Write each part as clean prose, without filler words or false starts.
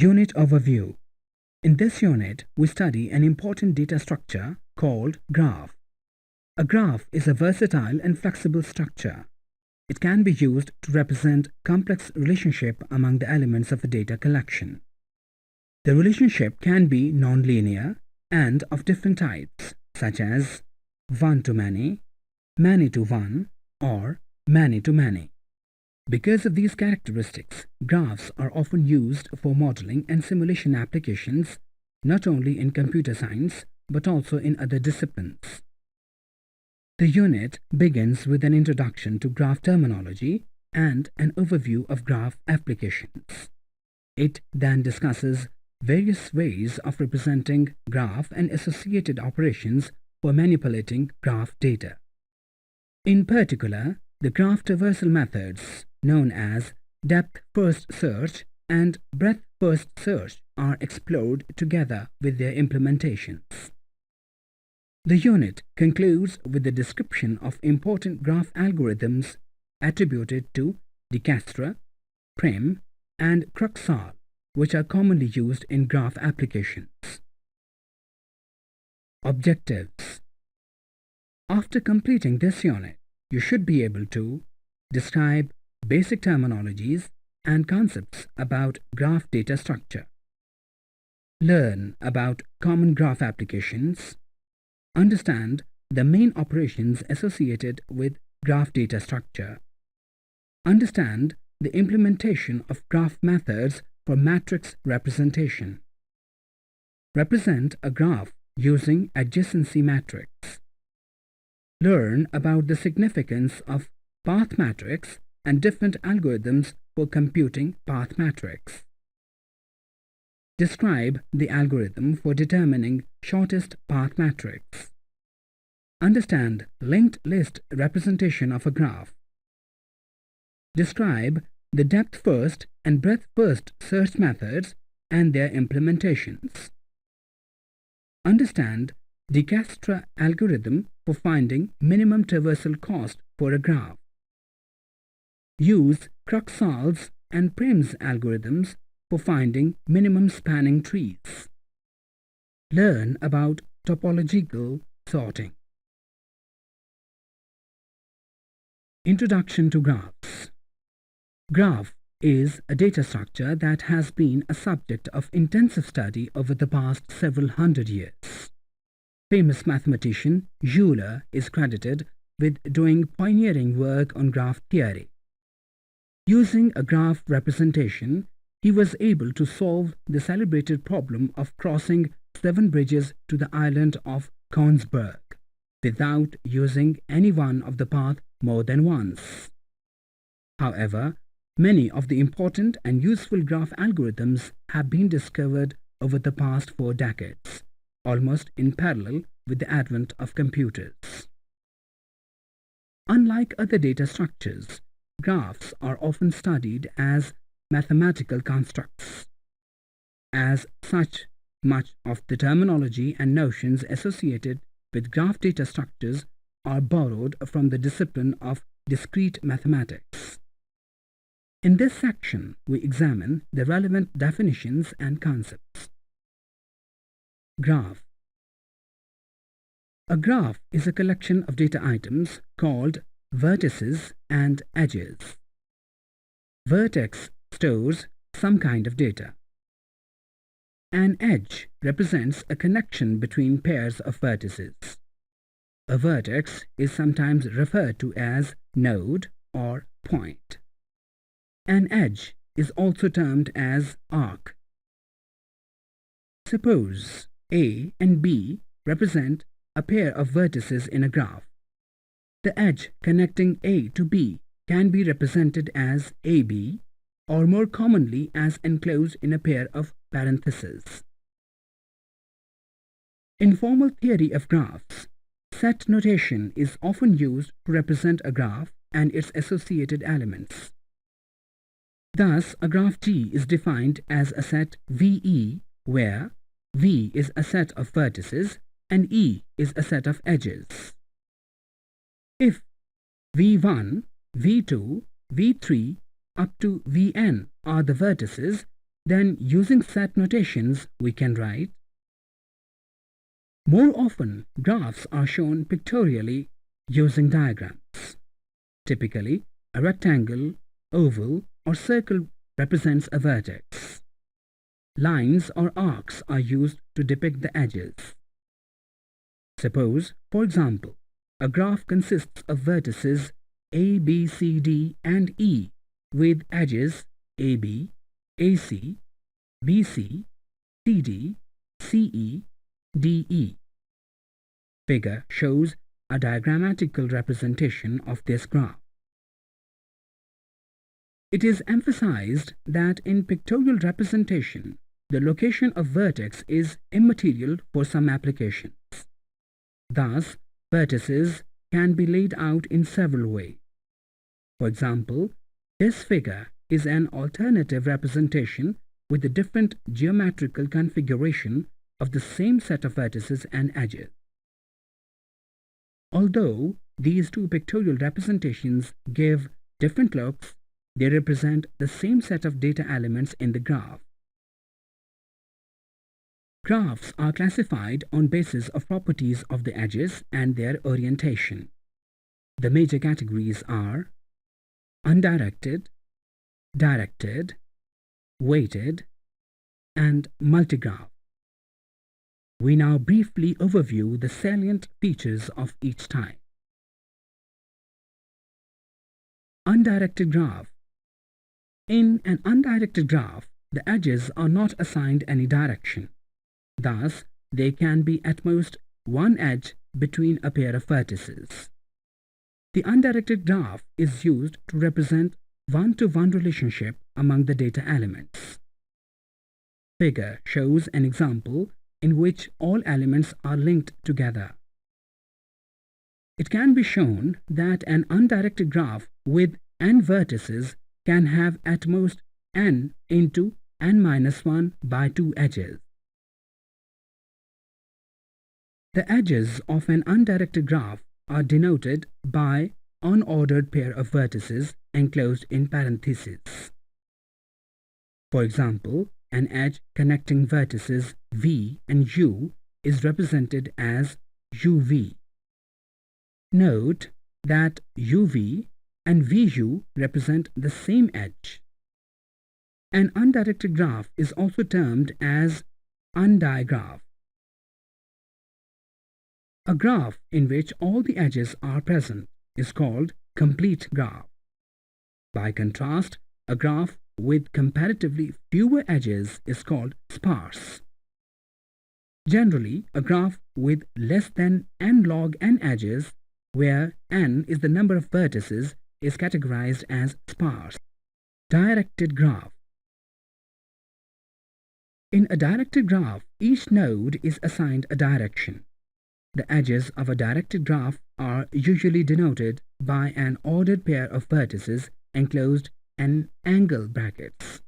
Unit Overview. In this unit, we study an important data structure called graph. A graph is a versatile and flexible structure. It can be used to represent complex relationship among the elements of a data collection. The relationship can be nonlinear and of different types, such as one-to-many, many-to-one, or many-to-many. Because of these characteristics, graphs are often used for modeling and simulation applications, not only in computer science, but also in other disciplines. The unit begins with an introduction to graph terminology and an overview of graph applications. It then discusses various ways of representing graph and associated operations for manipulating graph data. In particular, the graph traversal methods, known as depth-first search and breadth-first search, are explored together with their implementations. The unit concludes with the description of important graph algorithms attributed to Dijkstra, Prim, and Traversal, which are commonly used in graph applications. Objectives. After completing this unit, you should be able to describe basic terminologies and concepts about graph data structure, learn about common graph applications, understand the main operations associated with graph data structure, understand the implementation of graph methods for matrix representation, represent a graph using adjacency matrix, learn about the significance of path matrix and different algorithms for computing path matrix. Describe the algorithm for determining shortest path matrix. Understand linked list representation of a graph. Describe the depth-first and breadth-first search methods and their implementations. Understand Dijkstra algorithm for finding minimum traversal cost for a graph. Use Traversals and Prim's algorithms for finding minimum spanning trees. Learn about topological sorting. Introduction to graphs. Graph is a data structure that has been a subject of intensive study over the past several hundred years. Famous mathematician Euler is credited with doing pioneering work on graph theory. Using a graph representation, he was able to solve the celebrated problem of crossing 7 bridges to the island of Königsberg without using any one of the paths more than once. However, many of the important and useful graph algorithms have been discovered over the past 4 decades, almost in parallel with the advent of computers. Unlike other data structures, graphs are often studied as mathematical constructs. As such, much of the terminology and notions associated with graph data structures are borrowed from the discipline of discrete mathematics. In this section, we examine the relevant definitions and concepts. Graph. A graph is a collection of data items called vertices and edges. Vertex stores some kind of data. An edge represents a connection between pairs of vertices. A vertex is sometimes referred to as node or point. An edge is also termed as arc. Suppose A and B represent a pair of vertices in a graph. The edge connecting A to B can be represented as AB, or more commonly as enclosed in a pair of parentheses. In formal theory of graphs, set notation is often used to represent a graph and its associated elements. Thus, a graph G is defined as a set VE, where V is a set of vertices and E is a set of edges. If V1, V2, V3 up to Vn are the vertices, then using set notations we can write. More often, graphs are shown pictorially using diagrams. Typically, a rectangle, oval, or circle represents a vertex. Lines or arcs are used to depict the edges. Suppose, for example, a graph consists of vertices A, B, C, D, and E with edges AB, AC, BC, CD, CE, DE. Figure shows a diagrammatical representation of this graph. It is emphasized that in pictorial representation, the location of vertex is immaterial for some applications. Thus, vertices can be laid out in several ways. For example, this figure is an alternative representation with a different geometrical configuration of the same set of vertices and edges. Although these two pictorial representations give different looks, they represent the same set of data elements in the graph. Graphs are classified on basis of properties of the edges and their orientation. The major categories are undirected, directed, weighted, and multigraph. We now briefly overview the salient features of each type. Undirected graph. In an undirected graph, the edges are not assigned any direction. Thus, there can be at most one edge between a pair of vertices. The undirected graph is used to represent one-to-one relationship among the data elements. Figure shows an example in which all elements are linked together. It can be shown that an undirected graph with n vertices can have at most n into n-1 by 2 edges. The edges of an undirected graph are denoted by unordered pair of vertices enclosed in parentheses. For example, an edge connecting vertices V and U is represented as UV. Note that UV and VU represent the same edge. An undirected graph is also termed as undigraph. A graph in which all the edges are present is called complete graph. By contrast, a graph with comparatively fewer edges is called sparse. Generally, a graph with less than n log n edges, where n is the number of vertices, is categorized as sparse. Directed graph. In a directed graph, each node is assigned a direction. The edges of a directed graph are usually denoted by an ordered pair of vertices enclosed in angle brackets.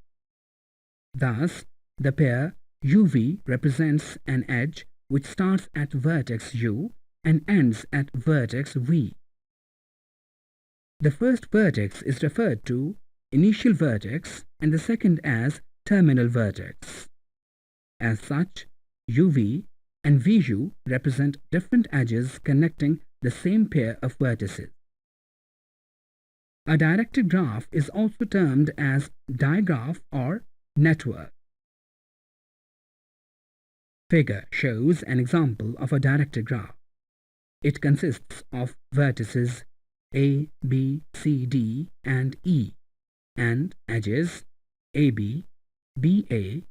Thus, the pair UV represents an edge which starts at vertex U and ends at vertex V. The first vertex is referred to initial vertex and the second as terminal vertex. As such, UV and VU represent different edges connecting the same pair of vertices. A directed graph is also termed as digraph or network. Figure shows an example of a directed graph. It consists of vertices A, B, C, D, and E, and edges AB, BA,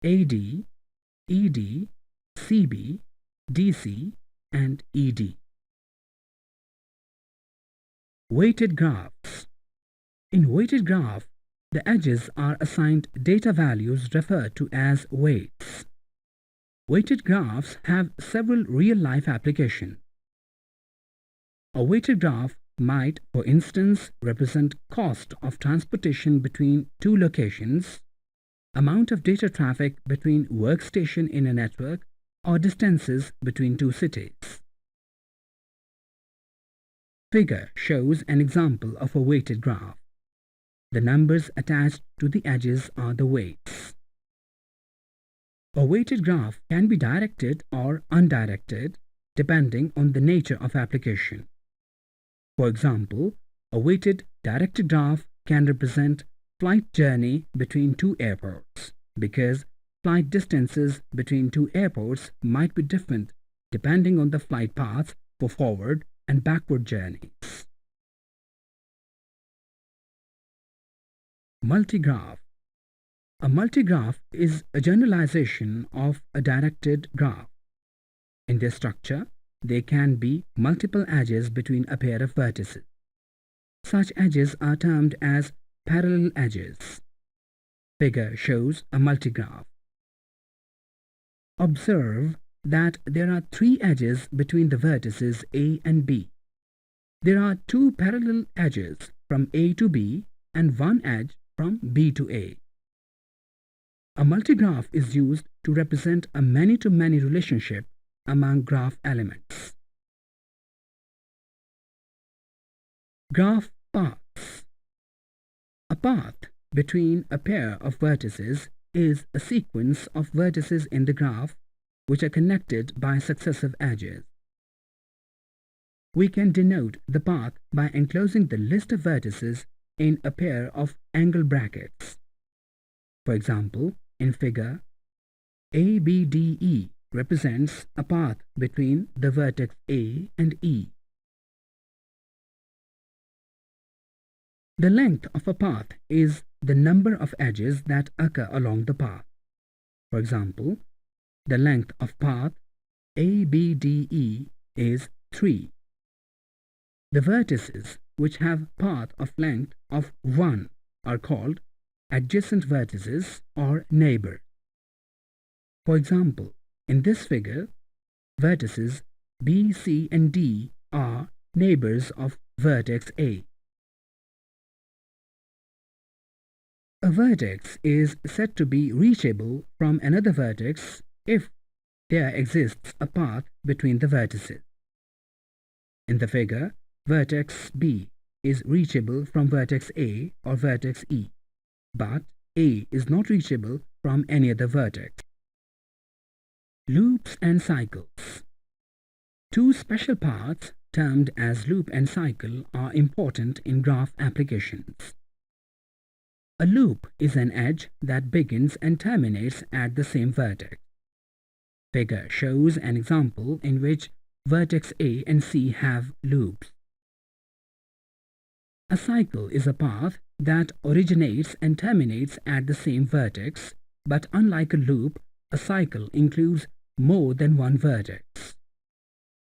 AD, ED, CB, DC, and ED. Weighted graphs. In weighted graph, the edges are assigned data values referred to as weights. Weighted graphs have several real-life applications. A weighted graph might, for instance, represent cost of transportation between two locations, amount of data traffic between workstation in a network, or distances between two cities. Figure shows an example of a weighted graph. The numbers attached to the edges are the weights. A weighted graph can be directed or undirected depending on the nature of application. For example, a weighted directed graph can represent flight journey between two airports because flight distances between two airports might be different depending on the flight paths for forward and backward journeys. Multigraph. A multigraph is a generalization of a directed graph. In their structure, there can be multiple edges between a pair of vertices. Such edges are termed as parallel edges. Figure shows a multigraph. Observe that there are three edges between the vertices A and B. There are two parallel edges from A to B and one edge from B to A. A multigraph is used to represent a many-to-many relationship among graph elements. Graph paths. A path between a pair of vertices is a sequence of vertices in the graph which are connected by successive edges. We can denote the path by enclosing the list of vertices in a pair of angle brackets. For example, in figure, ABDE represents a path between the vertex A and E. The length of a path is the number of edges that occur along the path. For example, the length of path ABDE is 3. The vertices which have path of length of 1 are called adjacent vertices or neighbors. For example, in this figure, vertices B, C and D are neighbors of vertex A. A vertex is said to be reachable from another vertex if there exists a path between the vertices. In the figure, vertex B is reachable from vertex A or vertex E, but A is not reachable from any other vertex. Loops and cycles. Two special paths termed as loop and cycle are important in graph applications. A loop is an edge that begins and terminates at the same vertex. Figure shows an example in which vertex A and C have loops. A cycle is a path that originates and terminates at the same vertex, but unlike a loop, a cycle includes more than one vertex.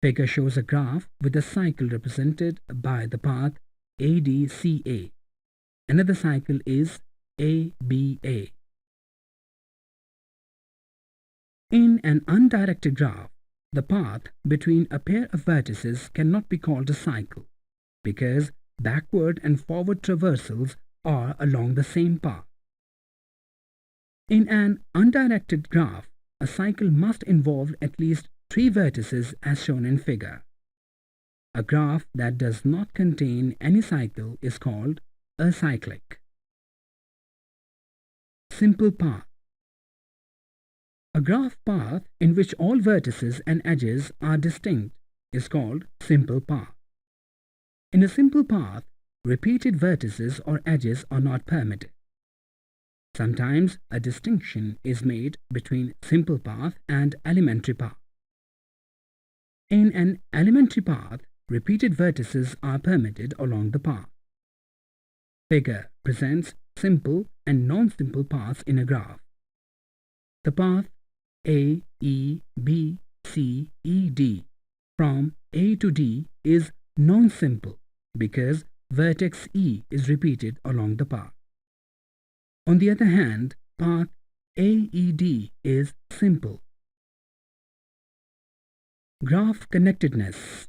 Figure shows a graph with a cycle represented by the path ADCA. Another cycle is ABA. In an undirected graph, the path between a pair of vertices cannot be called a cycle because backward and forward traversals are along the same path. In an undirected graph, a cycle must involve at least 3 vertices as shown in figure. A graph that does not contain any cycle is called acyclic. Simple path. A graph path in which all vertices and edges are distinct is called simple path. In a simple path, repeated vertices or edges are not permitted. Sometimes a distinction is made between simple path and elementary path. In an elementary path, repeated vertices are permitted along the path. Figure presents simple and non-simple paths in a graph. The path A, E, B, C, E, D from A to D is non-simple because vertex E is repeated along the path. On the other hand, path AED is simple. Graph connectedness.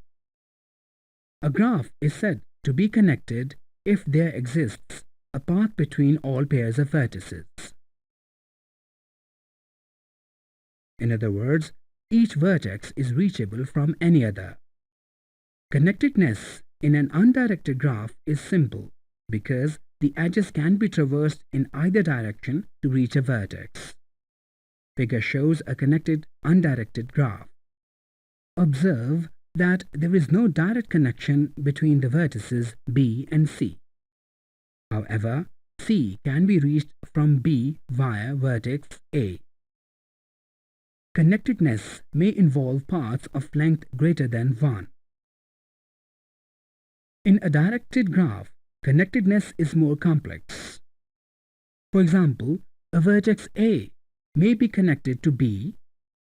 A graph is said to be connected if there exists a path between all pairs of vertices. In other words, each vertex is reachable from any other. Connectedness in an undirected graph is simple because the edges can be traversed in either direction to reach a vertex. Figure shows a connected undirected graph. Observe that there is no direct connection between the vertices B and C. However, C can be reached from B via vertex A. Connectedness may involve paths of length greater than 1. In a directed graph, connectedness is more complex. For example, a vertex A may be connected to B,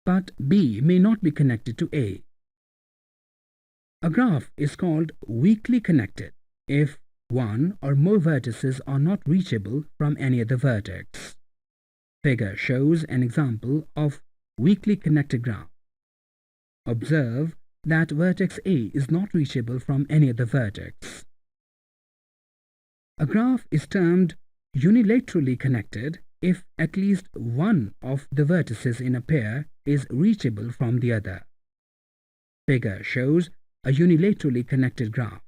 but B may not be connected to A. A graph is called weakly connected if one or more vertices are not reachable from any other vertex. Figure shows an example of weakly connected graph. Observe that vertex A is not reachable from any other vertex. A graph is termed unilaterally connected if at least one of the vertices in a pair is reachable from the other. Figure shows a unilaterally connected graph.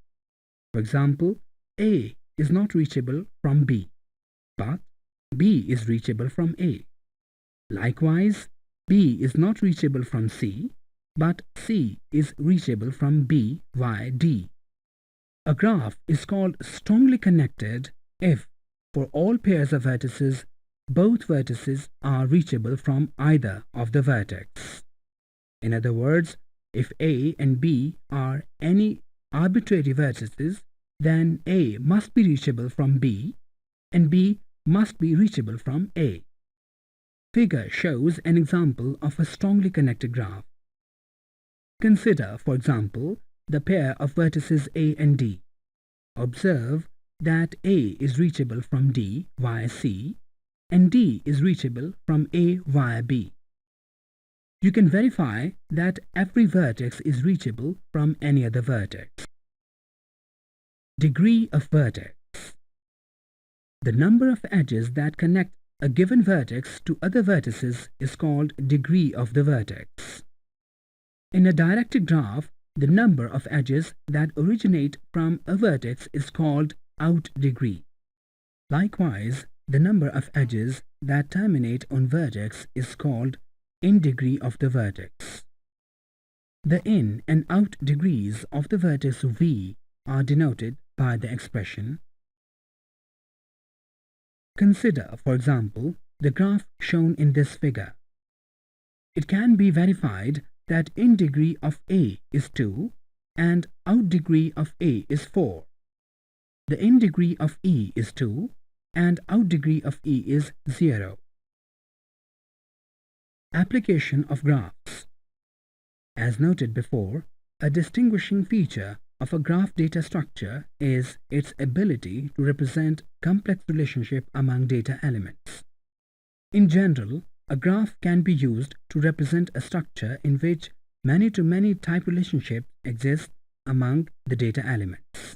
For example, A is not reachable from B, but B is reachable from A. Likewise, B is not reachable from C, but C is reachable from B via D. A graph is called strongly connected if, for all pairs of vertices, both vertices are reachable from either of the vertex. In other words, if A and B are any arbitrary vertices, then A must be reachable from B and B must be reachable from A. Figure shows an example of a strongly connected graph. Consider, for example, the pair of vertices A and D. Observe that A is reachable from D via C and D is reachable from A via B. You can verify that every vertex is reachable from any other vertex. Degree of vertex. The number of edges that connect a given vertex to other vertices is called degree of the vertex. In a directed graph, the number of edges that originate from a vertex is called out degree. Likewise, the number of edges that terminate on vertex is called in degree of the vertex. The in and out degrees of the vertex V are denoted by the expression. Consider, for example, the graph shown in this figure. It can be verified that in degree of A is 2 and out degree of A is 4. The in degree of E is 2 and out degree of E is 0. Application of graphs. As noted before, a distinguishing feature of a graph data structure is its ability to represent complex relationship among data elements. In general, a graph can be used to represent a structure in which many-to-many type relationships exist among the data elements.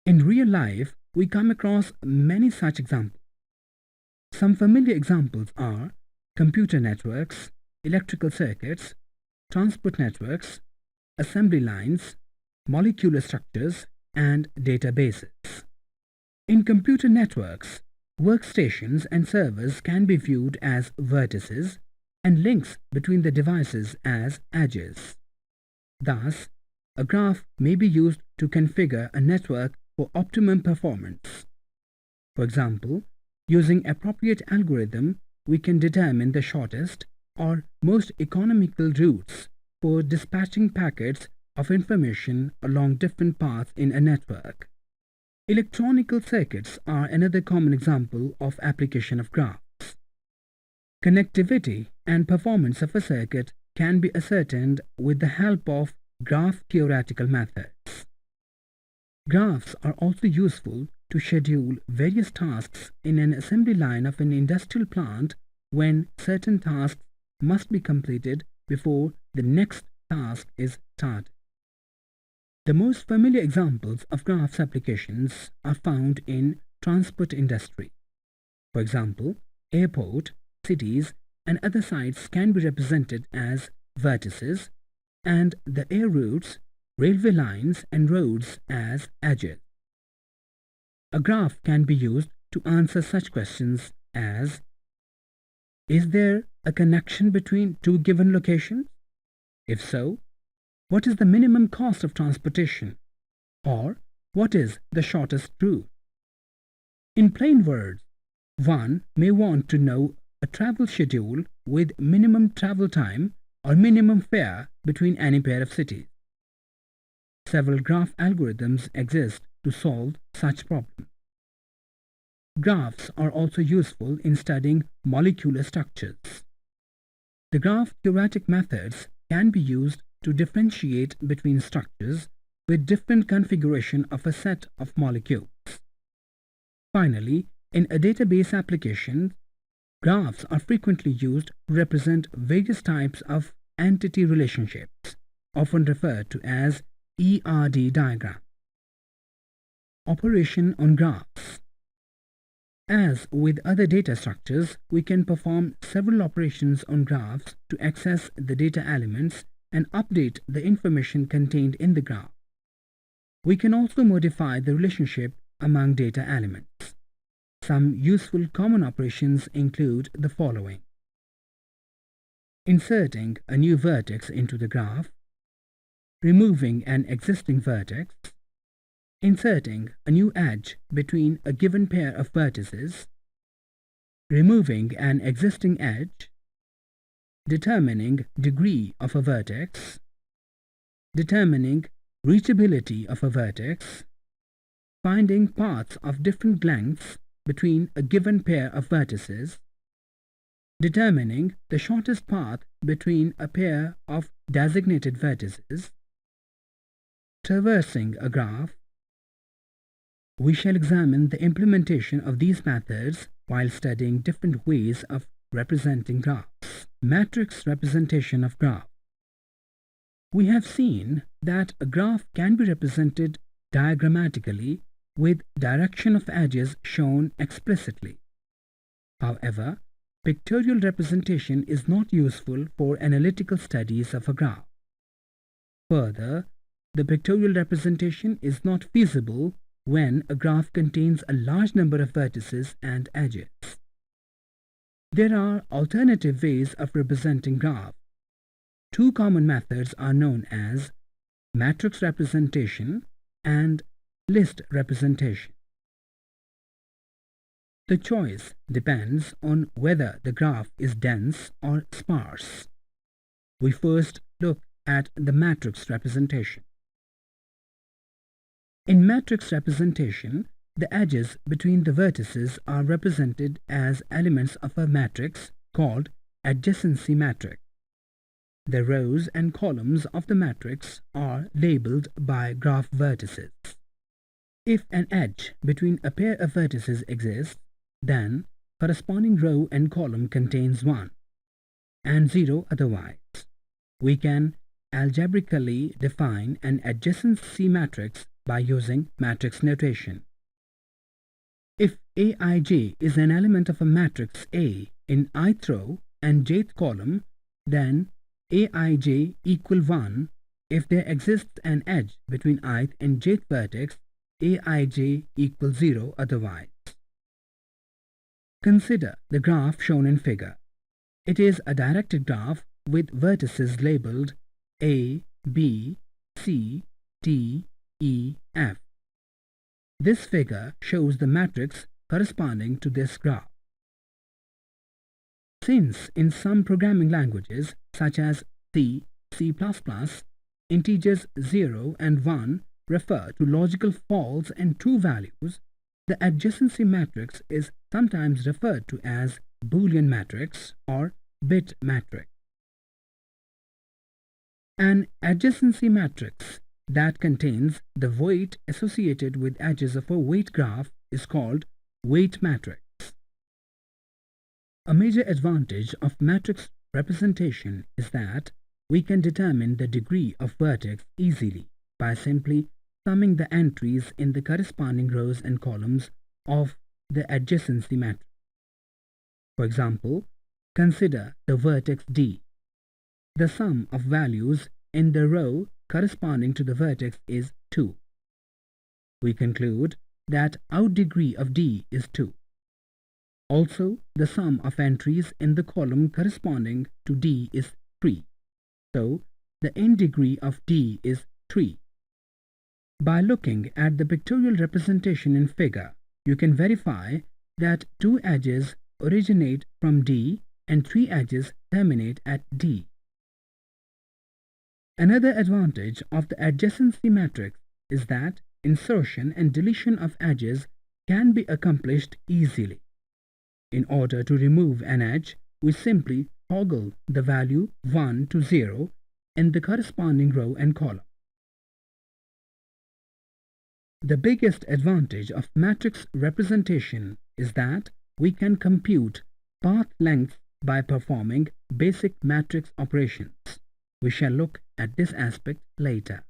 In real life, we come across many such examples. Some familiar examples are computer networks, electrical circuits, transport networks, assembly lines, molecular structures, and databases. In computer networks, workstations and servers can be viewed as vertices and links between the devices as edges. Thus, a graph may be used to configure a network for optimum performance. For example, using appropriate algorithm, we can determine the shortest or most economical routes for dispatching packets of information along different paths in a network. Electronical circuits are another common example of application of graphs. Connectivity and performance of a circuit can be ascertained with the help of graph theoretical methods. Graphs are also useful to schedule various tasks in an assembly line of an industrial plant when certain tasks must be completed before the next task is started. The most familiar examples of graphs applications are found in transport industry. For example, airport, cities, and other sites can be represented as vertices, and the air routes, railway lines, and roads as edges. A graph can be used to answer such questions as: is there a connection between two given locations? If so, what is the minimum cost of transportation? Or what is the shortest route? In plain words, one may want to know a travel schedule with minimum travel time or minimum fare between any pair of cities. Several graph algorithms exist to solve such problems. Graphs are also useful in studying molecular structures. The graph theoretic methods can be used to differentiate between structures with different configuration of a set of molecules. Finally, in a database application, graphs are frequently used to represent various types of entity relationships, often referred to as ERD diagram. Operation on graphs. As with other data structures, we can perform several operations on graphs to access the data elements and update the information contained in the graph. We can also modify the relationship among data elements. Some useful common operations include the following: inserting a new vertex into the graph, removing an existing vertex, inserting a new edge between a given pair of vertices, removing an existing edge, determining degree of a vertex, determining reachability of a vertex, finding paths of different lengths between a given pair of vertices, determining the shortest path between a pair of designated vertices, traversing a graph. We shall examine the implementation of these methods while studying different ways of representing graphs. Matrix representation of graph. We have seen that a graph can be represented diagrammatically with direction of edges shown explicitly. However, pictorial representation is not useful for analytical studies of a graph. Further, the pictorial representation is not feasible when a graph contains a large number of vertices and edges. There are alternative ways of representing graphs. Two common methods are known as matrix representation and list representation. The choice depends on whether the graph is dense or sparse. We first look at the matrix representation. In matrix representation, the edges between the vertices are represented as elements of a matrix called adjacency matrix. The rows and columns of the matrix are labeled by graph vertices. If an edge between a pair of vertices exists, then corresponding row and column contains 1 and 0 otherwise. We can algebraically define an adjacency matrix by using matrix notation. If Aij is an element of a matrix A in ith row and jth column, then Aij equal 1 if there exists an edge between ith and jth vertex, Aij equals 0 otherwise. Consider the graph shown in figure. It is a directed graph with vertices labeled A, B, C, D, E, F. This figure shows the matrix corresponding to this graph. Since in some programming languages, such as C, C++, integers 0 and 1 refer to logical false and true values, the adjacency matrix is sometimes referred to as Boolean matrix or bit matrix. An adjacency matrix that contains the weight associated with edges of a weight graph is called weight matrix. A major advantage of matrix representation is that we can determine the degree of vertex easily by simply summing the entries in the corresponding rows and columns of the adjacency matrix. For example, consider the vertex D. The sum of values in the row corresponding to the vertex is 2. We conclude that out degree of D is 2. Also, the sum of entries in the column corresponding to D is 3. So, the n degree of D is 3. By looking at the pictorial representation in figure, you can verify that 2 edges originate from D and 3 edges terminate at D. Another advantage of the adjacency matrix is that insertion and deletion of edges can be accomplished easily. In order to remove an edge, we simply toggle the value 1 to 0 in the corresponding row and column. The biggest advantage of matrix representation is that we can compute path lengths by performing basic matrix operations. We shall look at this aspect later.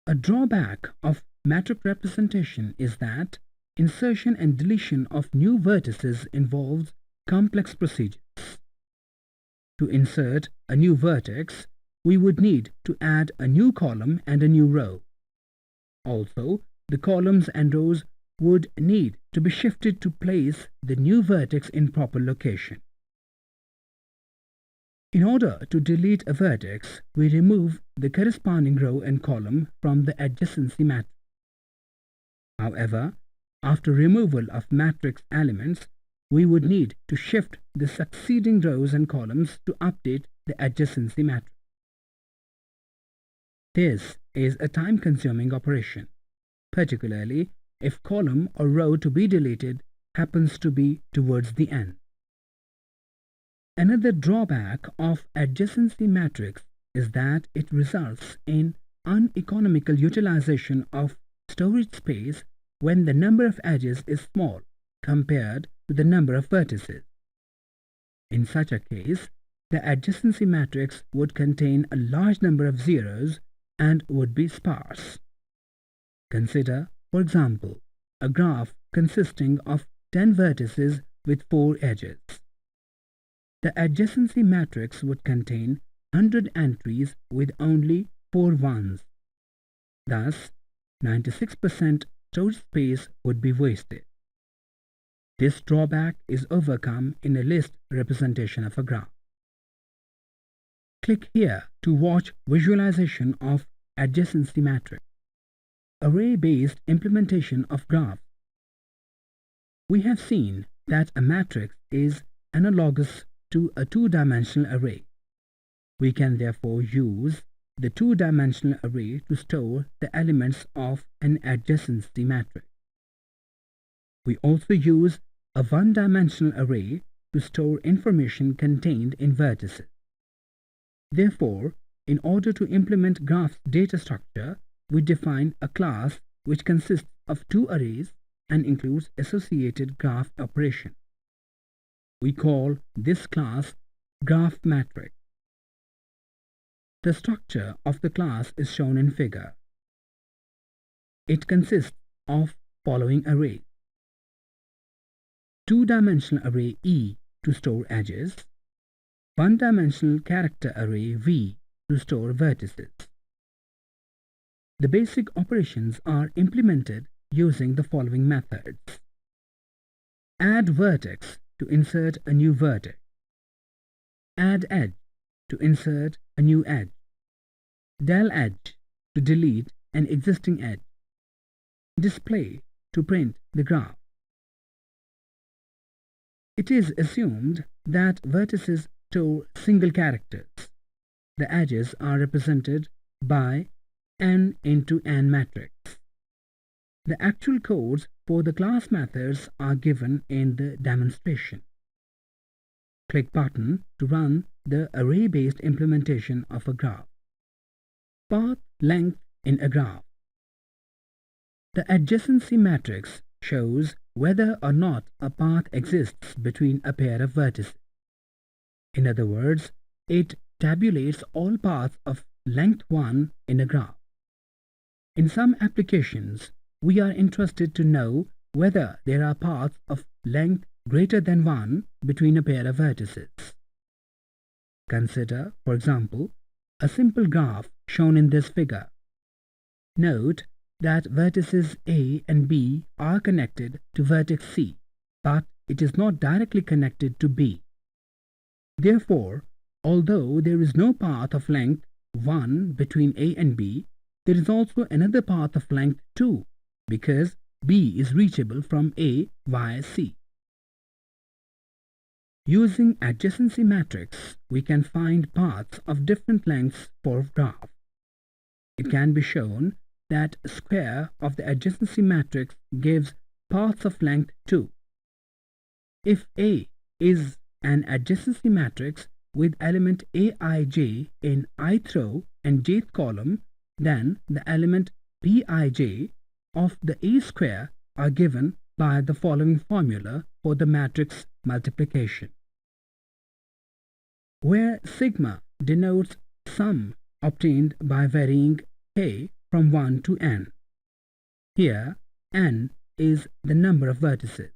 A drawback of matrix representation is that insertion and deletion of new vertices involves complex procedures. To insert a new vertex, we would need to add a new column and a new row. Also, the columns and rows would need to be shifted to place the new vertex in proper location. In order to delete a vertex, we remove the corresponding row and column from the adjacency matrix. However, after removal of matrix elements, we would need to shift the succeeding rows and columns to update the adjacency matrix. This is a time-consuming operation, particularly if column or row to be deleted happens to be towards the end. Another drawback of adjacency matrix is that it results in uneconomical utilization of storage space when the number of edges is small compared to the number of vertices. In such a case, the adjacency matrix would contain a large number of zeros and would be sparse. Consider, for example, a graph consisting of 10 vertices with 4 edges. The adjacency matrix would contain 100 entries with only 4 ones. Thus, 96% storage space would be wasted. This drawback is overcome in a list representation of a graph. Click here to watch visualization of adjacency matrix. Array-based implementation of graphs. We have seen that a matrix is analogous to a two-dimensional array. We can therefore use the two-dimensional array to store the elements of an adjacency matrix. We also use a one-dimensional array to store information contained in vertices. Therefore, in order to implement graph's data structure, we define a class which consists of 2 arrays and includes associated graph operation. We call this class graph matrix. The structure of the class is shown in figure. It consists of following arrays: two-dimensional array E to store edges, one-dimensional character array V to store vertices. The basic operations are implemented using the following methods: add vertex to insert a new vertex, add edge to insert a new edge, del edge to delete an existing edge, display to print the graph. It is assumed that vertices store single characters. The edges are represented by n into n matrix. The actual codes for the class methods are given in the demonstration. Click button to run the array-based implementation of a graph. Path length in a graph. The adjacency matrix shows whether or not a path exists between a pair of vertices. In other words, it tabulates all paths of length 1 in a graph. In some applications, we are interested to know whether there are paths of length greater than 1 between a pair of vertices. Consider, for example, a simple graph shown in this figure. Note that vertices A and B are connected to vertex C, but it is not directly connected to B. Therefore, although there is no path of length 1 between A and B, there is also another path of length 2, because B is reachable from A via C. Using adjacency matrix, we can find paths of different lengths for a graph. It can be shown that square of the adjacency matrix gives paths of length 2. If A is an adjacency matrix with element Aij in ith row and jth column, then the element Bij of the A square are given by the following formula for the matrix multiplication, where sigma denotes sum obtained by varying k from 1 to n. Here, n is the number of vertices.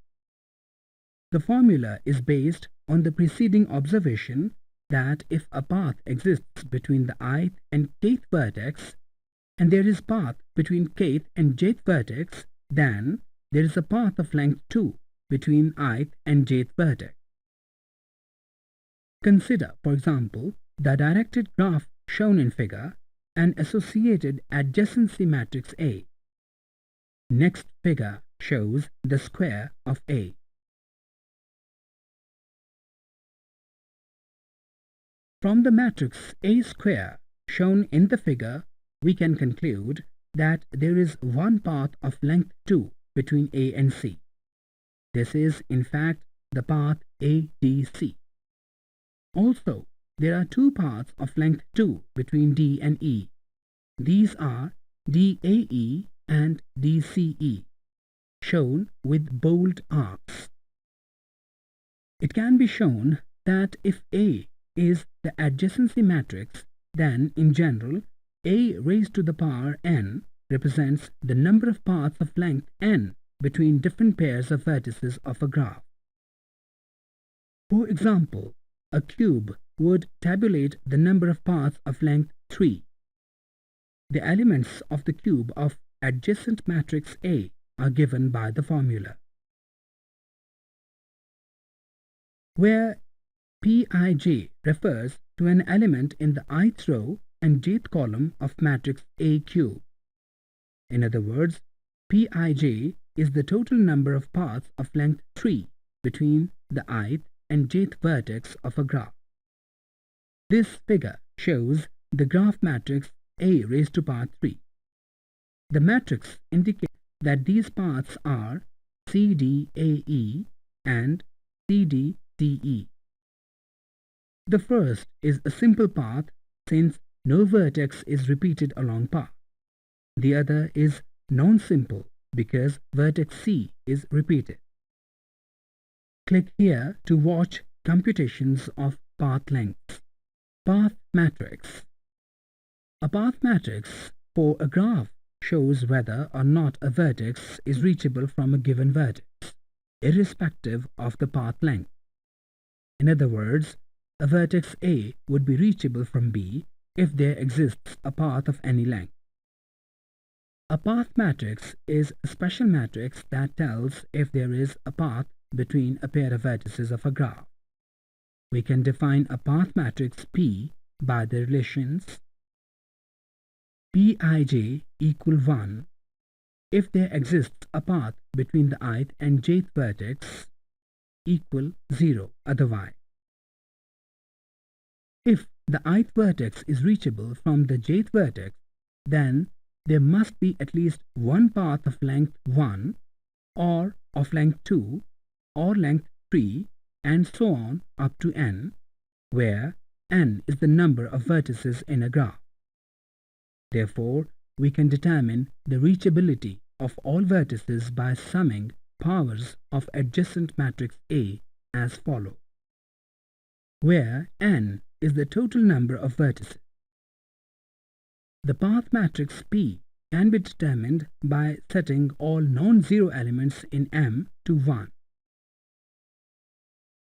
The formula is based on the preceding observation that if a path exists between the ith and kth vertex, and there is path between kth and jth vertex, then there is a path of length 2 between ith and jth vertex. Consider, for example, the directed graph shown in figure and associated adjacency matrix A. Next figure shows the square of A. From the matrix A square shown in the figure, we can conclude that there is one path of length 2 between A and C. This is, in fact, the path ADC. Also, there are two paths of length 2 between D and E. These are DAE and DCE, shown with bold arcs. It can be shown that if A is the adjacency matrix, then in general, A raised to the power n represents the number of paths of length n between different pairs of vertices of a graph. For example, a cube would tabulate the number of paths of length 3. The elements of the cube of adjacent matrix A are given by the formula, where Pij refers to an element in the ith row and jth column of matrix A cube. In other words, Pij is the total number of paths of length 3 between the ith and jth vertex of a graph. This figure shows the graph matrix A raised to power 3. The matrix indicates that these paths are CDAE and CDDE. The first is a simple path since no vertex is repeated along path. The other is non-simple because vertex C is repeated. Click here to watch computations of path lengths. Path matrix. A path matrix for a graph shows whether or not a vertex is reachable from a given vertex, irrespective of the path length. In other words, a vertex A would be reachable from B if there exists a path of any length. A path matrix is a special matrix that tells if there is a path between a pair of vertices of a graph. We can define a path matrix P by the relations Pij equal 1 if there exists a path between the ith and jth vertex, equal 0 otherwise. If the ith vertex is reachable from the jth vertex, then there must be at least one path of length 1 or of length 2 or length 3 and so on up to n, where n is the number of vertices in a graph. Therefore, we can determine the reachability of all vertices by summing powers of adjacent matrix A as follows, where n is the total number of vertices. The path matrix P can be determined by setting all non-zero elements in M to 1.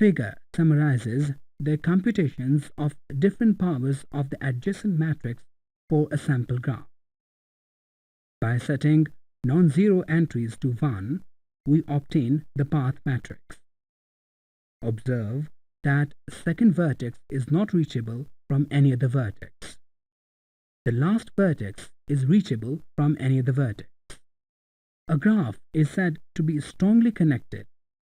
Figure summarizes the computations of different powers of the adjacent matrix for a sample graph. By setting non-zero entries to 1, we obtain the path matrix. Observe that second vertex is not reachable from any other vertex. The last vertex is reachable from any other vertex. A graph is said to be strongly connected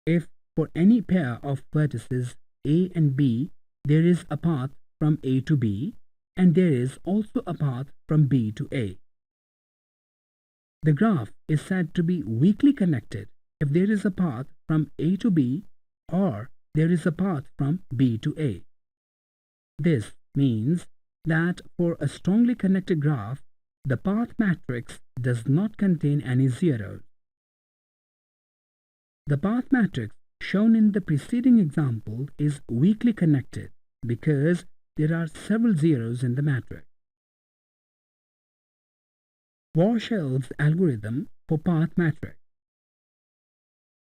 if for any pair of vertices A and B there is a path from A to B and there is also a path from B to A. The graph is said to be weakly connected if there is a path from A to B or there is a path from B to A. This means that for a strongly connected graph, the path matrix does not contain any zeros. The path matrix shown in the preceding example is weakly connected because there are several zeros in the matrix. Warshall's algorithm for path matrix.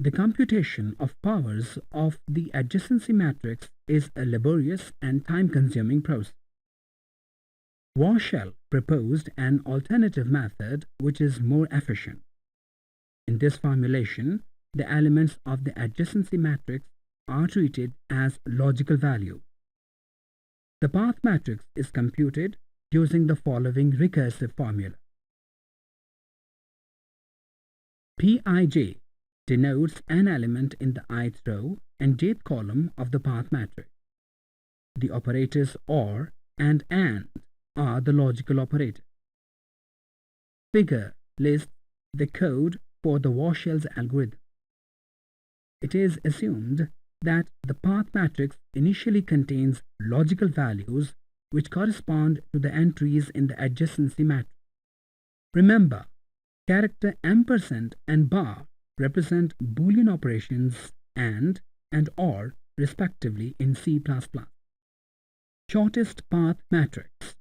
The computation of powers of the adjacency matrix is a laborious and time-consuming process. Warshall proposed an alternative method which is more efficient. In this formulation, the elements of the adjacency matrix are treated as logical values. The path matrix is computed using the following recursive formula. Pij denotes an element in the ith row and jth column of the path matrix. The operators OR and AND are the logical operators. Figure lists the code for the Warshall's algorithm. It is assumed that the path matrix initially contains logical values which correspond to the entries in the adjacency matrix. Remember, character ampersand and bar represent Boolean operations and OR respectively in C++. Shortest path matrix.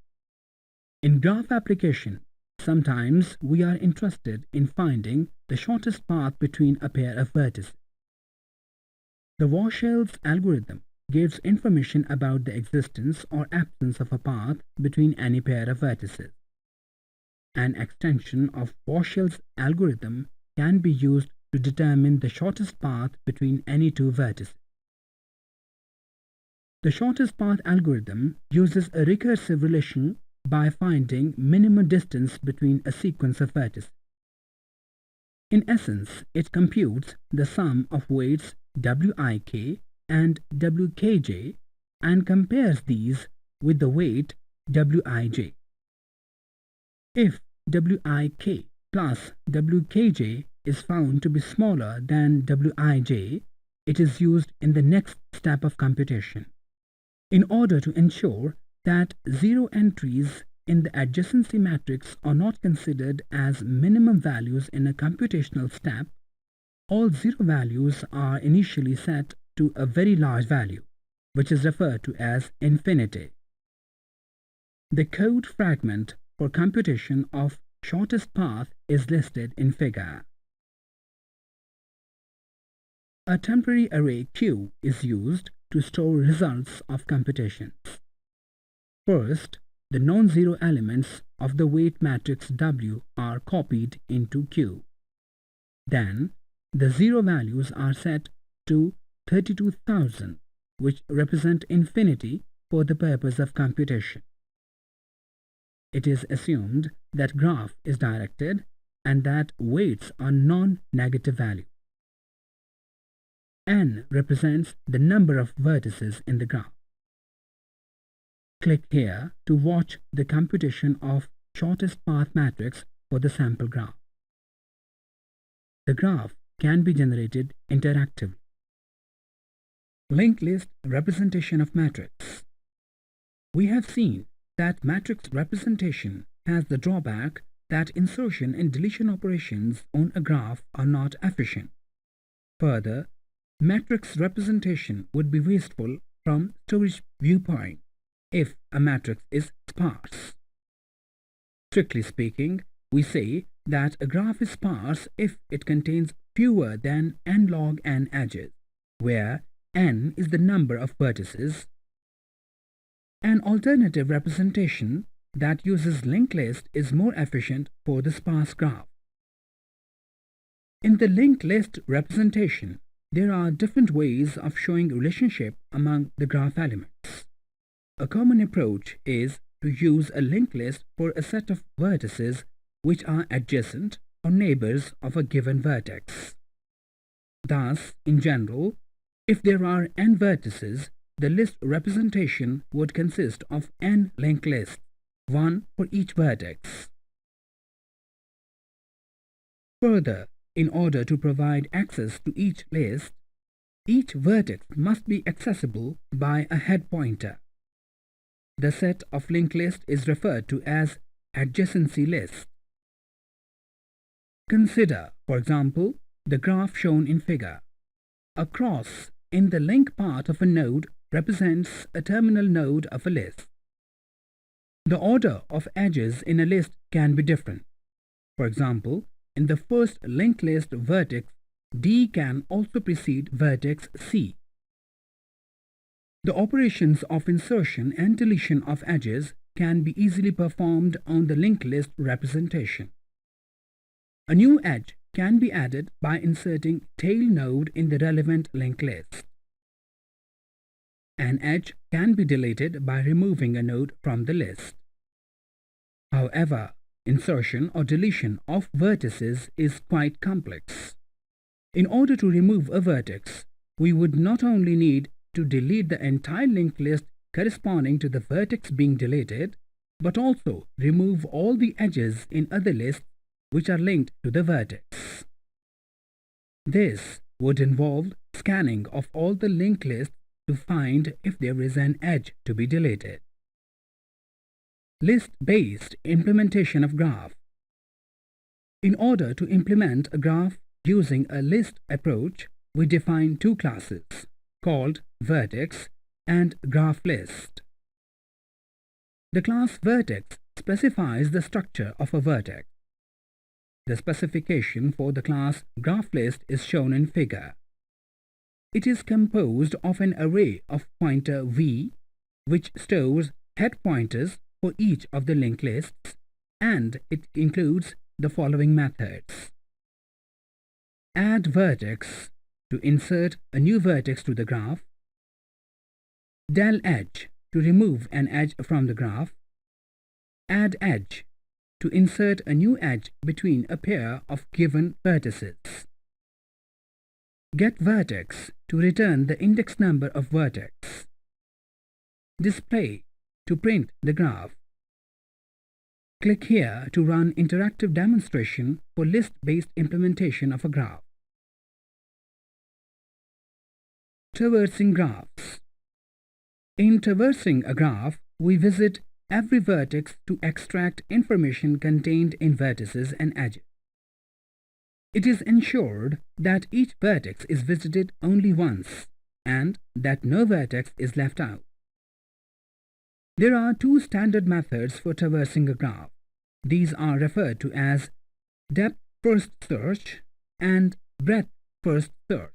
In graph application, sometimes we are interested in finding the shortest path between a pair of vertices. The Warshall's algorithm gives information about the existence or absence of a path between any pair of vertices. An extension of Warshall's algorithm can be used to determine the shortest path between any two vertices. The shortest path algorithm uses a recursive relation by finding minimum distance between a sequence of vertices. In essence, it computes the sum of weights wik and wkj and compares these with the weight wij. If wik plus wkj is found to be smaller than wij, it is used in the next step of computation. In order to ensure that zero entries in the adjacency matrix are not considered as minimum values in a computational step, all zero values are initially set to a very large value, which is referred to as infinity. The code fragment for computation of shortest path is listed in figure. A temporary array Q is used to store results of computations. First, the non-zero elements of the weight matrix W are copied into Q. Then, the zero values are set to 32,000, which represent infinity for the purpose of computation. It is assumed that graph is directed and that weights are non-negative values. N represents the number of vertices in the graph. Click here to watch the computation of shortest path matrix for the sample graph. The graph can be generated interactively. Linked list representation of matrix. We have seen that matrix representation has the drawback that insertion and deletion operations on a graph are not efficient. Further, matrix representation would be wasteful from storage viewpoint if a matrix is sparse. Strictly speaking, we say that a graph is sparse if it contains fewer than n log n edges, where n is the number of vertices. An alternative representation that uses linked list is more efficient for the sparse graph. In the linked list representation, there are different ways of showing relationship among the graph elements. A common approach is to use a linked list for a set of vertices which are adjacent or neighbors of a given vertex. Thus, in general, if there are n vertices, the list representation would consist of n linked lists, one for each vertex. Further, in order to provide access to each list, each vertex must be accessible by a head pointer. The set of linked lists is referred to as adjacency list. Consider, for example, the graph shown in figure. A cross in the link part of a node represents a terminal node of a list. The order of edges in a list can be different. For example, in the first linked list vertex, D can also precede vertex C. The operations of insertion and deletion of edges can be easily performed on the linked list representation. A new edge can be added by inserting tail node in the relevant linked list. An edge can be deleted by removing a node from the list. However, insertion or deletion of vertices is quite complex. In order to remove a vertex, we would not only need to delete the entire linked list corresponding to the vertex being deleted, but also remove all the edges in other lists which are linked to the vertex. This would involve scanning of all the linked lists to find if there is an edge to be deleted. List-based implementation of graph. In order to implement a graph using a list approach, we define two classes called vertex and graph list. The class vertex specifies the structure of a vertex. The specification for the class graph list is shown in figure. It is composed of an array of pointer v, which stores head pointers for each of the linked lists, and it includes the following methods. Add vertex to insert a new vertex to the graph. Del edge to remove an edge from the graph. Add edge to insert a new edge between a pair of given vertices. Get vertex to return the index number of vertex. Display to print the graph. Click here to run interactive demonstration for list-based implementation of a graph. Traversing graphs. In traversing a graph, we visit every vertex to extract information contained in vertices and edges. It is ensured that each vertex is visited only once and that no vertex is left out. There are two standard methods for traversing a graph. These are referred to as depth first search and breadth first search.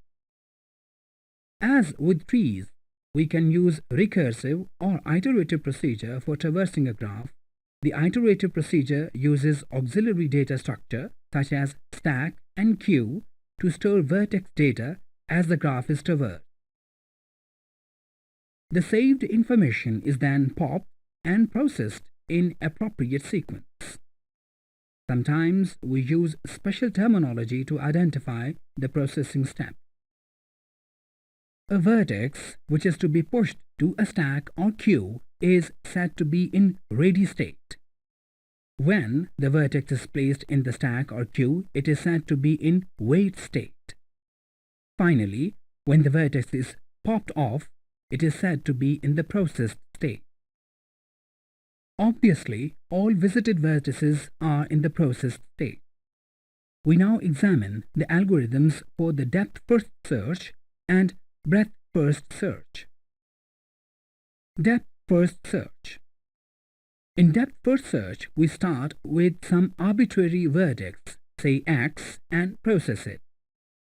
As with trees, we can use recursive or iterative procedure for traversing a graph. The iterative procedure uses auxiliary data structure such as stack and queue to store vertex data as the graph is traversed. The saved information is then popped and processed in appropriate sequence. Sometimes we use special terminology to identify the processing step. A vertex which is to be pushed to a stack or queue is said to be in ready state. When the vertex is placed in the stack or queue, it is said to be in wait state. Finally, when the vertex is popped off, it is said to be in the processed state. Obviously, all visited vertices are in the processed state. We now examine the algorithms for the depth first search and breadth first search. Depth first search. In depth first search, we start with some arbitrary vertex, say x, and process it.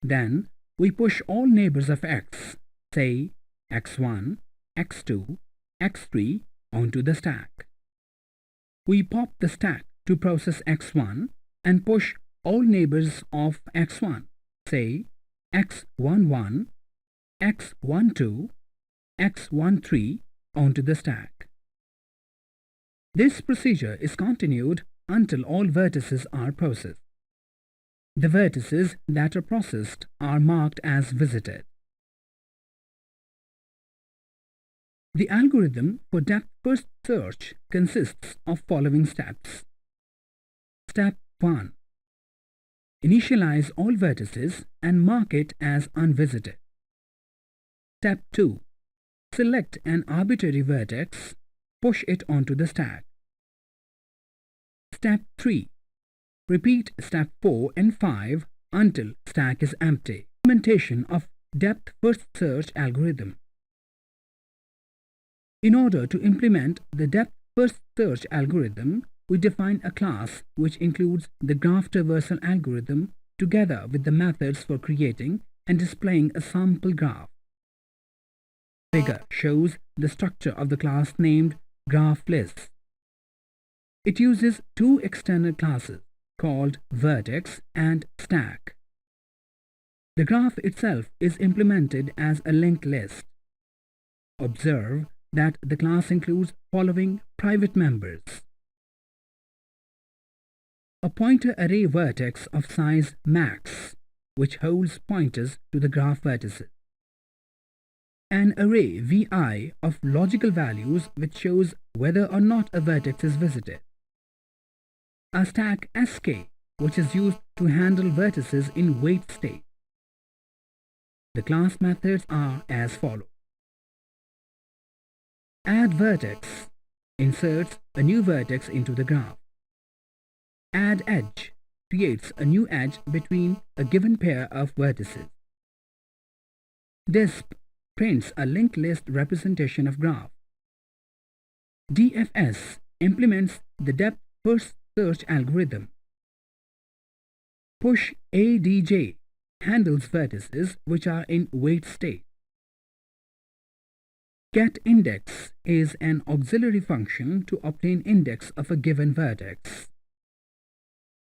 Then we push all neighbors of x, say x1, x2, x3, onto the stack. we pop the stack to process x1 and push all neighbors of x1, say x11, x12, x13 onto the stack. This procedure is continued until all vertices are processed. The vertices that are processed are marked as visited. The algorithm for depth-first search consists of following steps. Step 1. Initialize all vertices and mark it as unvisited. Step 2. Select an arbitrary vertex, push it onto the stack. Step 3. Repeat step 4 and 5 until stack is empty. Implementation of depth-first search algorithm. In order to implement the depth-first search algorithm, we define a class which includes the graph traversal algorithm together with the methods for creating and displaying a sample graph. The figure shows the structure of the class named GraphList. It uses two external classes called vertex and stack. The graph itself is implemented as a linked list. Observe that the class includes following private members: a pointer array vertex of size max, which holds pointers to the graph vertices; an array vi of logical values which shows whether or not a vertex is visited; a stack sk, which is used to handle vertices in wait state. The class methods are as follows. Add vertex inserts a new vertex into the graph. Add edge creates a new edge between a given pair of vertices. Disp prints a linked list representation of graph. DFS implements the depth-first search algorithm. Push ADJ handles vertices which are in wait state. getIndex is an auxiliary function to obtain index of a given vertex.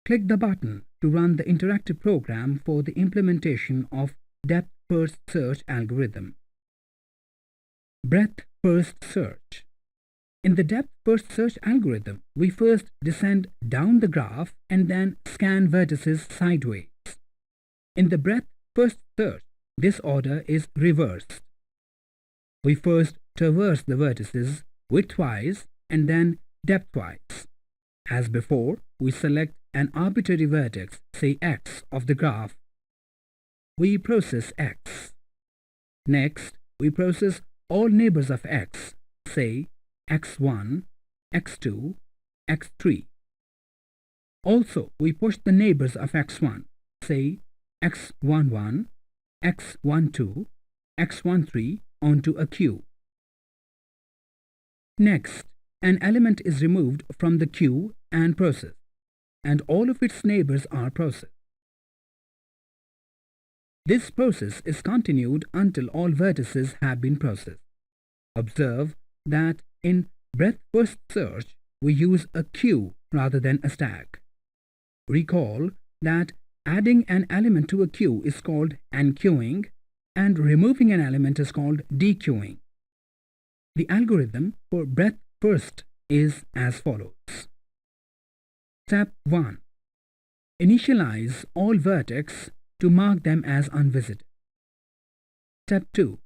Click the button to run the interactive program for the implementation of depth-first search algorithm. Breadth-first search. In the depth-first search algorithm, we first descend down the graph and then scan vertices sideways. In the breadth-first search, this order is reversed. We first traverse the vertices widthwise and then depthwise. As before, we select an arbitrary vertex, say x, of the graph. We process x. Next, we process all neighbors of x, say x1, x2, x3. Also, we push the neighbors of x1, say x11, x12, x13 onto a queue. Next, an element is removed from the queue and processed, and all of its neighbors are processed. This process is continued until all vertices have been processed. Observe that in breadth-first search, we use a queue rather than a stack. Recall that adding an element to a queue is called enqueuing, and removing an element is called dequeuing. The algorithm for breadth-first is as follows. Step 1. Initialize all vertex to mark them as unvisited. Step 2.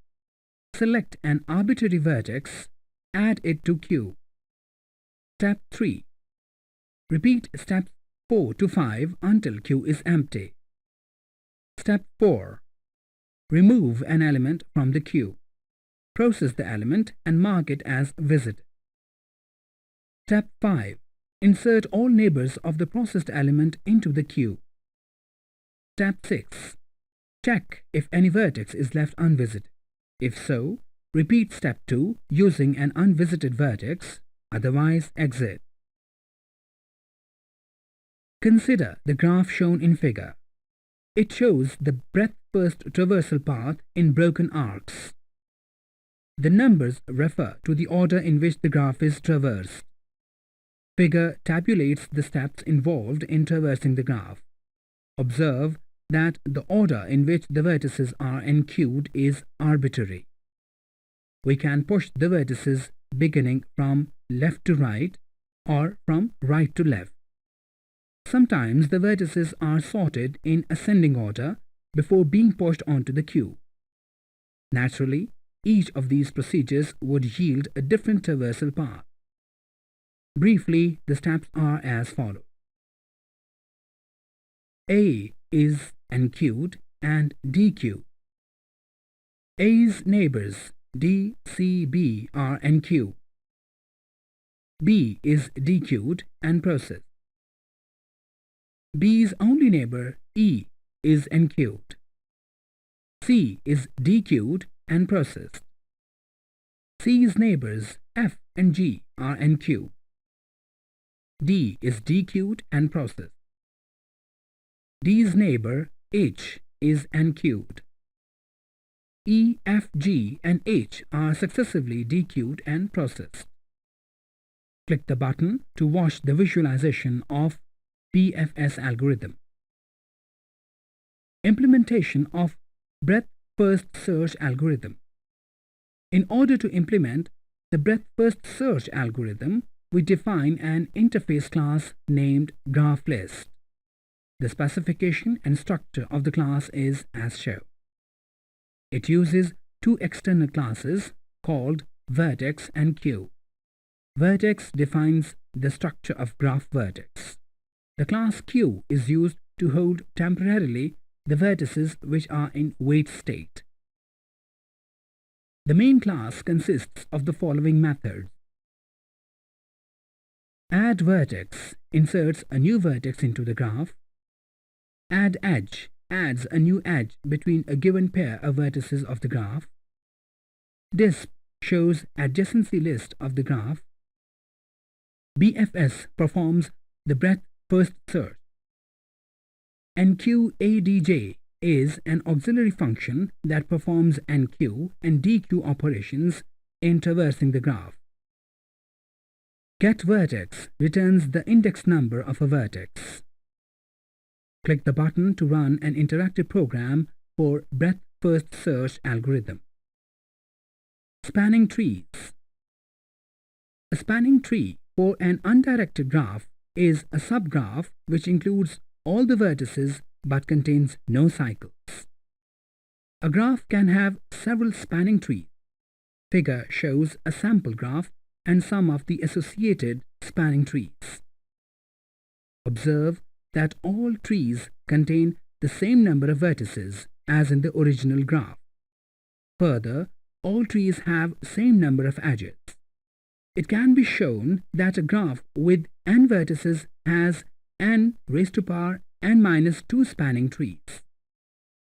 Select an arbitrary vertex, add it to queue. Step 3. Repeat steps 4 to 5 until queue is empty. Step 4. Remove an element from the queue. Process the element and mark it as visited. Step 5. Insert all neighbors of the processed element into the queue. Step 6. Check if any vertex is left unvisited. If so, repeat step 2 using an unvisited vertex, otherwise exit. Consider the graph shown in figure. It shows the breadth-first traversal path in broken arcs. The numbers refer to the order in which the graph is traversed. Figure tabulates the steps involved in traversing the graph. Observe that the order in which the vertices are enqueued is arbitrary. We can push the vertices beginning from left to right or from right to left. Sometimes the vertices are sorted in ascending order before being pushed onto the queue. Naturally, each of these procedures would yield a different traversal path. Briefly, the steps are as follows. A is enqueued and dequeued. A's neighbors D, C, B are enqueued. B is dequeued and processed. B's only neighbor E is enqueued. C is dequeued and processed. C's neighbors F and G are enqueued. D is dequeued and processed. D's neighbor H is enqueued. E, F, G and H are successively dequeued and processed. Click the button to watch the visualization of BFS algorithm. Implementation of breadth first search algorithm. In order to implement the breadth first search algorithm, we define an interface class named GraphList. The specification and structure of the class is as shown. It uses two external classes called vertex and queue. Vertex defines the structure of graph vertex. The class queue is used to hold temporarily the vertices which are in wait state. The main class consists of the following methods. Add vertex inserts a new vertex into the graph. Add edge adds a new edge between a given pair of vertices of the graph. Disp shows adjacency list of the graph. BFS performs the breadth first search. NQADJ is an auxiliary function that performs NQ and DQ operations in traversing the graph. GetVertex returns the index number of a vertex. Click the button to run an interactive program for breadth first search algorithm. Spanning trees. A spanning tree for an undirected graph is a subgraph which includes all the vertices but contains no cycles. A graph can have several spanning trees. Figure shows a sample graph and some of the associated spanning trees. Observe that all trees contain the same number of vertices as in the original graph. Further, all trees have same number of edges. It can be shown that a graph with n vertices has n raised to power n minus 2 spanning trees.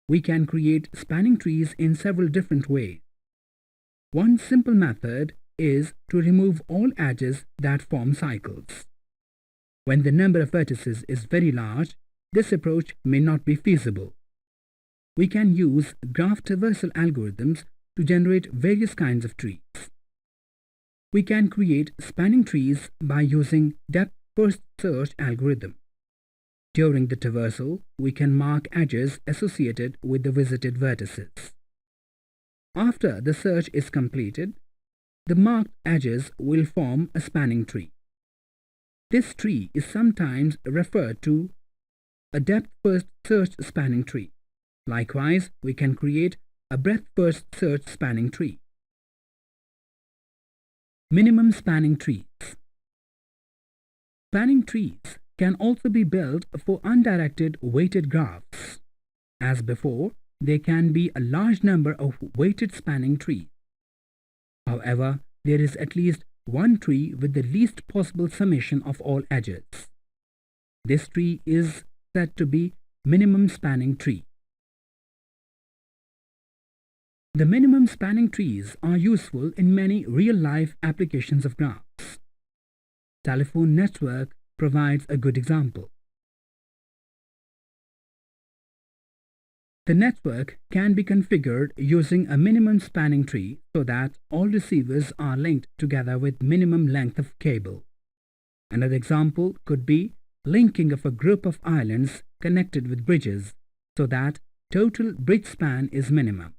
We can create spanning trees in several different ways. One simple method is to remove all edges that form cycles. When the number of vertices is very large, this approach may not be feasible. We can use graph traversal algorithms to generate various kinds of trees. We can create spanning trees by using depth first search algorithm. During the traversal, we can mark edges associated with the visited vertices. After the search is completed, the marked edges will form a spanning tree. This tree is sometimes referred to a depth first search spanning tree. Likewise, we can create a breadth first search spanning tree. Minimum spanning trees. Spanning trees can also be built for undirected weighted graphs. As before, there can be a large number of weighted spanning trees. However, there is at least one tree with the least possible summation of all edges. This tree is said to be minimum spanning tree. The minimum spanning trees are useful in many real-life applications of graphs. Telephone network provides a good example. The network can be configured using a minimum spanning tree so that all receivers are linked together with minimum length of cable. Another example could be linking of a group of islands connected with bridges so that total bridge span is minimum.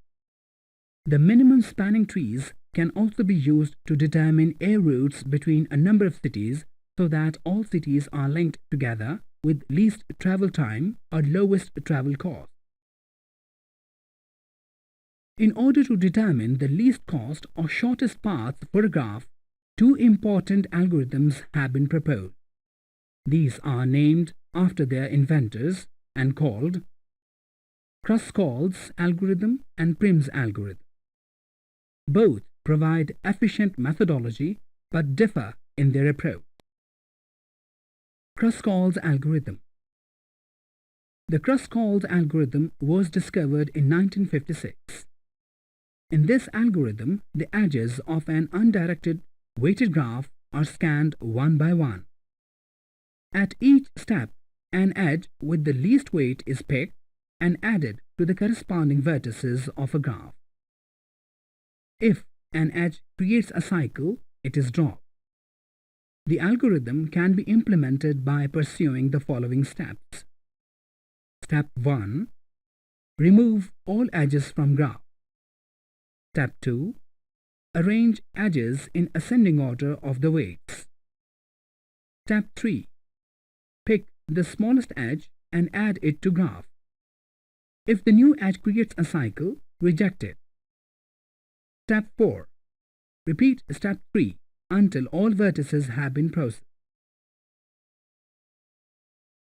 The minimum spanning trees can also be used to determine air routes between a number of cities so that all cities are linked together with least travel time or lowest travel cost. In order to determine the least cost or shortest path for a graph, two important algorithms have been proposed. These are named after their inventors and called Kruskall's algorithm and Prim's algorithm. Both provide efficient methodology but differ in their approach. Kruskall's algorithm. The Kruskall's algorithm was discovered in 1956. In this algorithm, the edges of an undirected weighted graph are scanned one by one. At each step, an edge with the least weight is picked and added to the corresponding vertices of a graph. If an edge creates a cycle, it is dropped. The algorithm can be implemented by pursuing the following steps. Step 1. Remove all edges from graph. Step 2. Arrange edges in ascending order of the weights. Step 3. Pick the smallest edge and add it to graph. If the new edge creates a cycle, reject it. Step 4. Repeat step 3 until all vertices have been processed.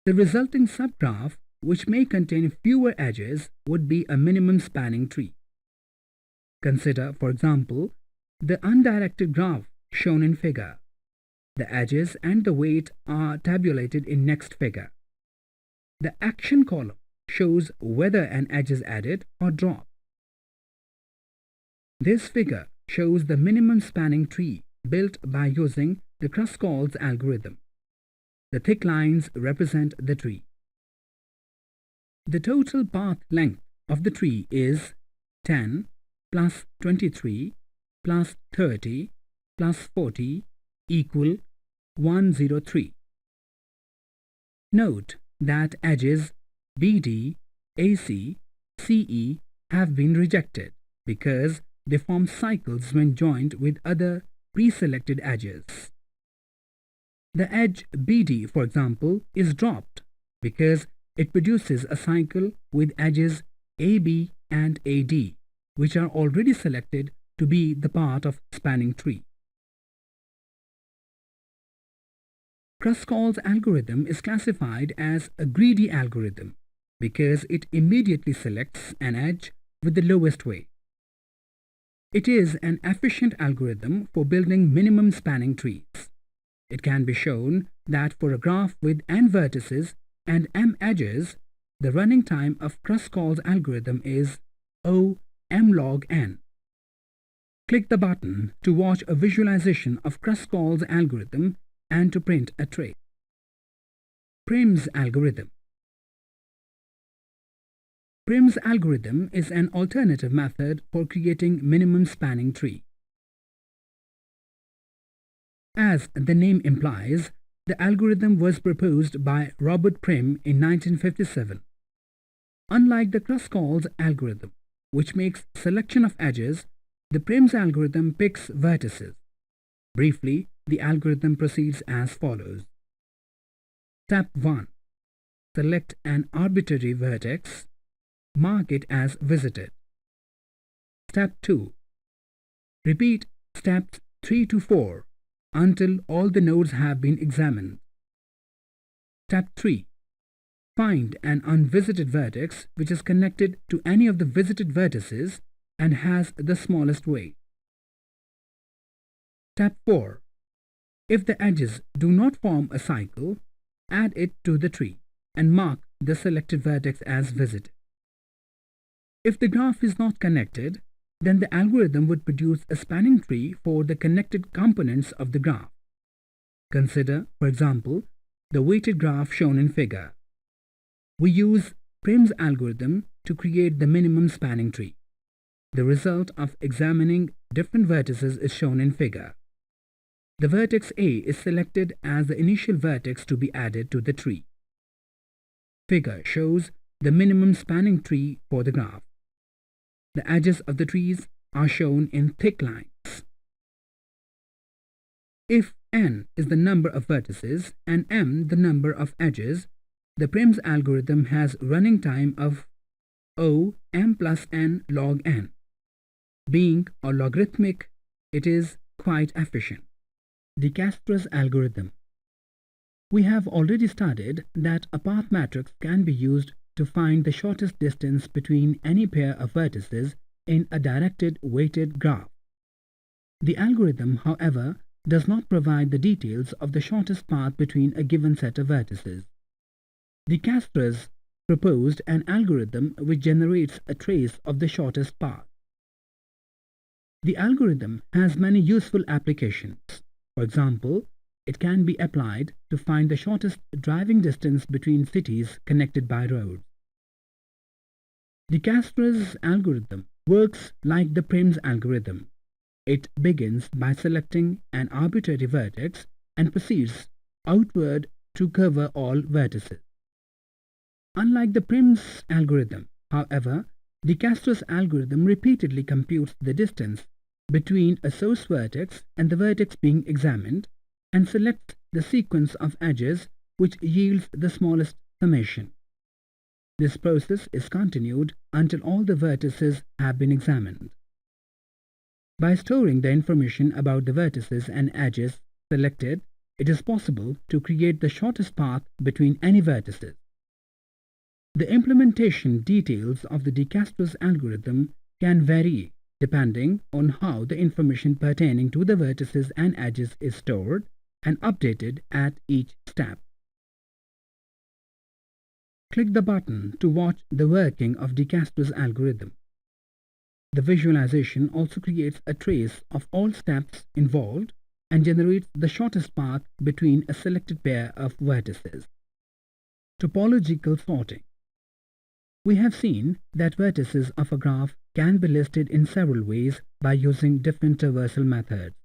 The resulting subgraph, which may contain fewer edges, would be a minimum spanning tree. Consider, for example, the undirected graph shown in figure. The edges and the weight are tabulated in next figure. The action column shows whether an edge is added or dropped. This figure shows the minimum spanning tree built by using the Kruskall's algorithm. The thick lines represent the tree. The total path length of the tree is 10 plus 23 plus 30 plus 40 equal 103. Note that edges BD, AC, CE have been rejected because they form cycles when joined with other pre-selected edges. The edge BD, for example, is dropped because it produces a cycle with edges AB and AD, which are already selected to be the part of spanning tree. Kruskall's algorithm is classified as a greedy algorithm because it immediately selects an edge with the lowest weight. It is an efficient algorithm for building minimum spanning trees. It can be shown that for a graph with n vertices and m edges, the running time of Kruskall's algorithm is O m log n. Click the button to watch a visualization of Kruskall's algorithm and to print a trace. Prim's algorithm. Prim's algorithm is an alternative method for creating minimum spanning tree. As the name implies, the algorithm was proposed by Robert Prim in 1957. Unlike the Kruskall's algorithm, which makes selection of edges, the Prim's algorithm picks vertices. Briefly, the algorithm proceeds as follows. Step 1. Select an arbitrary vertex. Mark it as visited. Step 2. Repeat steps 3 to 4 until all the nodes have been examined. Step 3. Find an unvisited vertex which is connected to any of the visited vertices and has the smallest weight. Step 4. If the edges do not form a cycle, add it to the tree and mark the selected vertex as visited. If the graph is not connected, then the algorithm would produce a spanning tree for the connected components of the graph. Consider, for example, the weighted graph shown in figure. We use Prim's algorithm to create the minimum spanning tree. The result of examining different vertices is shown in figure. The vertex A is selected as the initial vertex to be added to the tree. Figure shows the minimum spanning tree for the graph. The edges of the trees are shown in thick lines. If n is the number of vertices and m the number of edges, the Prim's algorithm has running time of O m plus n log n. Being a logarithmic, it is quite efficient. Dijkstra's algorithm. We have already studied that a path matrix can be used to find the shortest distance between any pair of vertices in a directed weighted graph. The algorithm, however, does not provide the details of the shortest path between a given set of vertices. Dijkstra proposed an algorithm which generates a trace of the shortest path. The algorithm has many useful applications. For example, it can be applied to find the shortest driving distance between cities connected by roads. Dijkstra's algorithm works like the Prim's algorithm. It begins by selecting an arbitrary vertex and proceeds outward to cover all vertices. Unlike the Prim's algorithm, however, Dijkstra's algorithm repeatedly computes the distance between a source vertex and the vertex being examined and selects the sequence of edges which yields the smallest summation. This process is continued until all the vertices have been examined. By storing the information about the vertices and edges selected, it is possible to create the shortest path between any vertices. The implementation details of the Dijkstra's algorithm can vary depending on how the information pertaining to the vertices and edges is stored and updated at each step. Click the button to watch the working of Dijkstra's algorithm. The visualization also creates a trace of all steps involved and generates the shortest path between a selected pair of vertices. Topological sorting. We have seen that vertices of a graph can be listed in several ways by using different traversal methods.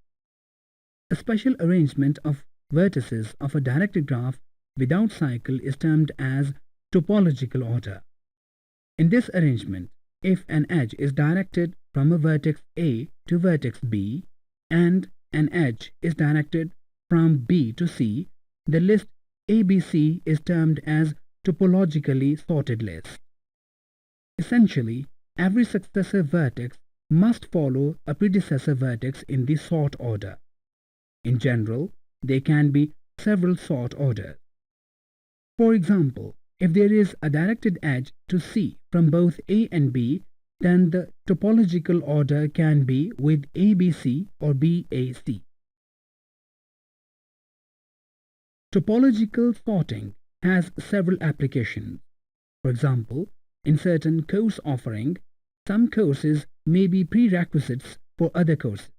A special arrangement of vertices of a directed graph without cycle is termed as topological order. In this arrangement, if an edge is directed from a vertex A to vertex B and an edge is directed from B to C, the list ABC is termed as topologically sorted list. Essentially, every successive vertex must follow a predecessor vertex in the sort order. In general, there can be several sort orders. For example, if there is a directed edge to C from both A and B, then the topological order can be with ABC or BAC. Topological sorting has several applications. For example, in certain course offering, some courses may be prerequisites for other courses.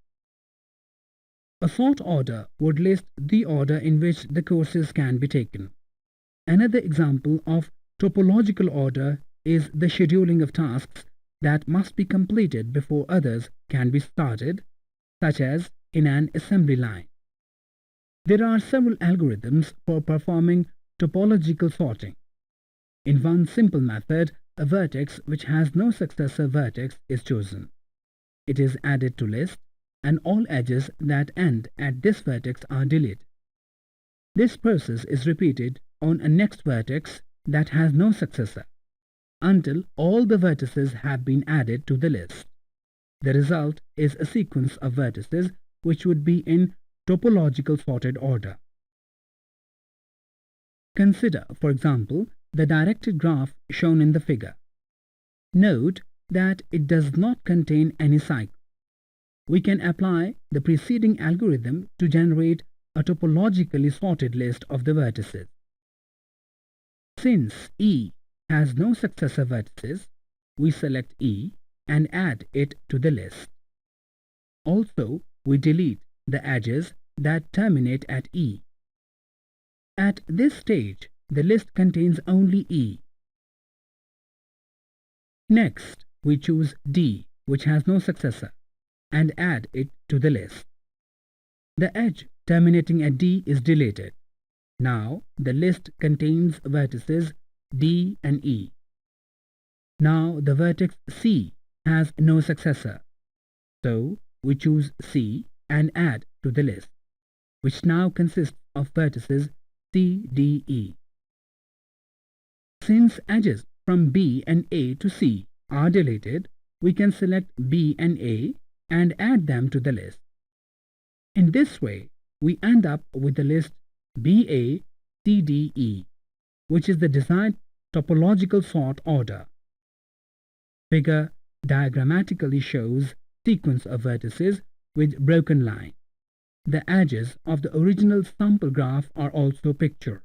A sort order would list the order in which the courses can be taken. Another example of topological order is the scheduling of tasks that must be completed before others can be started, such as in an assembly line. There are several algorithms for performing topological sorting. In one simple method, a vertex which has no successor vertex is chosen. It is added to list, and all edges that end at this vertex are deleted. This process is repeated on a next vertex that has no successor, until all the vertices have been added to the list. The result is a sequence of vertices which would be in topological sorted order. Consider, for example, the directed graph shown in the figure. Note that it does not contain any cycle. We can apply the preceding algorithm to generate a topologically sorted list of the vertices. Since E has no successor vertices, we select E and add it to the list. Also, we delete the edges that terminate at E. At this stage, the list contains only E. Next, we choose D, which has no successor, and add it to the list. The edge terminating at D is deleted. Now the list contains vertices D and E. Now the vertex C has no successor, so we choose C and add to the list, which now consists of vertices C, D, E. Since edges from B and A to C are deleted, we can select B and A and add them to the list. In this way, we end up with the list BA CDE, which is the desired topological sort order. Figure diagrammatically shows sequence of vertices with broken line. The edges of the original sample graph are also pictured.